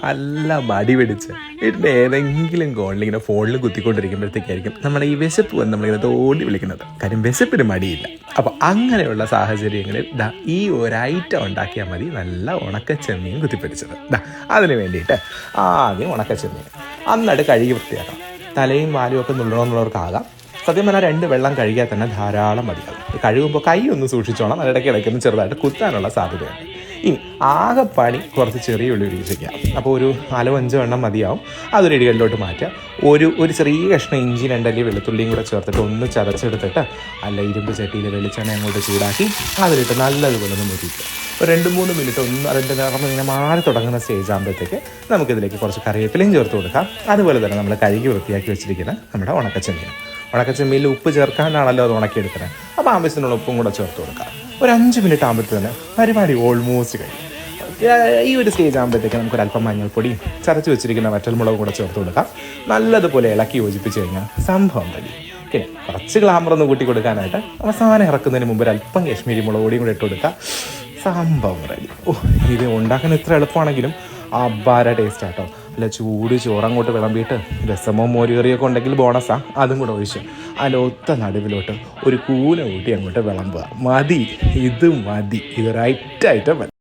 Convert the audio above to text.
നല്ല മടി പിടിച്ച് വീട്ടിൻ്റെ ഏതെങ്കിലും കോണിൽ ഇങ്ങനെ ഫോണിൽ കുത്തിക്കൊണ്ടിരിക്കുമ്പോഴത്തേക്കായിരിക്കും നമ്മുടെ ഈ വിശപ്പ് വന്ന് നമ്മളിങ്ങനെ തോണ്ടി വിളിക്കുന്നത്. കാര്യം വിശപ്പിന് മടിയില്ല. അപ്പോൾ അങ്ങനെയുള്ള സാഹചര്യങ്ങളിൽ ഈ ഒരു ഐറ്റം ഉണ്ടാക്കിയാൽ മതി. നല്ല ഉണക്കച്ചെമ്മീൻ കുത്തിപ്പിടിച്ചത്. അതിന് വേണ്ടിയിട്ട് ആദ്യം ഉണക്കച്ചെമ്മീൻ അന്നിട്ട് കഴുകി വൃത്തിയാക്കാം. തലയും വാലും ഒക്കെ നുള്ളണമെന്നുള്ളവർക്കാകാം. സത്യം പറഞ്ഞാൽ 2 വെള്ളം കഴുകിയാൽ തന്നെ ധാരാളം മതിയാകും. കഴുകുമ്പോൾ കൈ ഒന്ന് സൂക്ഷിച്ചോണം, ഇടയ്ക്കിടയ്ക്കൊന്ന് ചെറുതായിട്ട് കുത്താനുള്ള സാധ്യതയുണ്ട്. ഇനി ആകെപ്പണി കുറച്ച് ചെറിയ ഉള്ളി ഉപയോഗിക്കാം. അപ്പോൾ ഒരു 4-5 എണ്ണം മതിയാവും. അതൊരു ഇടികളിലോട്ട് മാറ്റുക. ഒരു ചെറിയ കഷ്ണം ഇഞ്ചി 2 അല്ലി വെളുത്തുള്ളിയും കൂടെ ചേർത്തിട്ട് ഒന്ന് ചതച്ചെടുത്തിട്ട് ഇരുമ്പ് ചട്ടിയിൽ വെളിച്ചെണ്ണ അങ്ങോട്ട് ചൂടാക്കി അതിലിട്ട് നല്ലതുപോലെ ഒന്ന് മുരിക്കുക. ഒരു 2-3 മിനിറ്റ് ഒന്ന് അതിൻ്റെ നിറം ഇങ്ങനെ മാറി തുടങ്ങുന്ന സ്റ്റേജ് ആകുമ്പോഴത്തേക്ക് നമുക്കിതിലേക്ക് കുറച്ച് കറിവേപ്പിലയും ചേർത്ത് കൊടുക്കാം. അതുപോലെ തന്നെ നമ്മൾ കഴുകി വൃത്തിയാക്കി വെച്ചിരിക്കുന്ന നമ്മുടെ ഉണക്കച്ചെമ്മീനിൽ ഉപ്പ് ചേർക്കാനാണല്ലോ അത് ഉണക്കിയെടുക്കുന്നത്. അപ്പോൾ ആവശ്യത്തിനുള്ള ഉപ്പും കൂടെ ചേർത്ത് കൊടുക്കാം. ഒരു 5 മിനിറ്റ് ആകുമ്പോഴത്തേക്ക് തന്നെ പരിപാടി ഓൾമോസ്റ്റ് കഴിയും. ഈ ഒരു സ്റ്റേജ് ആകുമ്പോഴത്തേക്ക് നമുക്കൊരല്പം മഞ്ഞൾപ്പൊടിയും ചതച്ച് വെച്ചിരിക്കുന്ന വറ്റൽമുളകും കൂടെ ചേർത്ത് കൊടുക്കാം. നല്ലതുപോലെ ഇളക്കി യോജിപ്പിച്ച് കഴിഞ്ഞാൽ സംഭവം കഴിയും. പിന്നെ കുറച്ച് ഗ്ലാമറൊന്ന് കൂട്ടി കൊടുക്കാനായിട്ട് അവസാനം ഇറക്കുന്നതിന് മുമ്പ് ഒരല്പം കാശ്മീരി മുളക് പൊടിയും കൂടെ ഇട്ട് കൊടുക്കാം. സംഭവം റെഡി. ഇത് ഉണ്ടാക്കാൻ ഇത്ര എളുപ്പമാണെങ്കിലും അപാര ടേസ്റ്റ് ആട്ടോ. അല്ല ചൂട് ചോറങ്ങോട്ട് വിളമ്പിയിട്ട് രസമോ മോരുകറിയൊക്കെ ഉണ്ടെങ്കിൽ ബോണസാണ്. അതും കൂടെ ഒഴിച്ച് അതിലൊത്ത നടുവിലോട്ട് ഒരു കൂന കൂട്ടി അങ്ങോട്ട് വിളമ്പുക. മതി, ഇത് മതി. ഇത് റൈറ്റ് ഐറ്റം.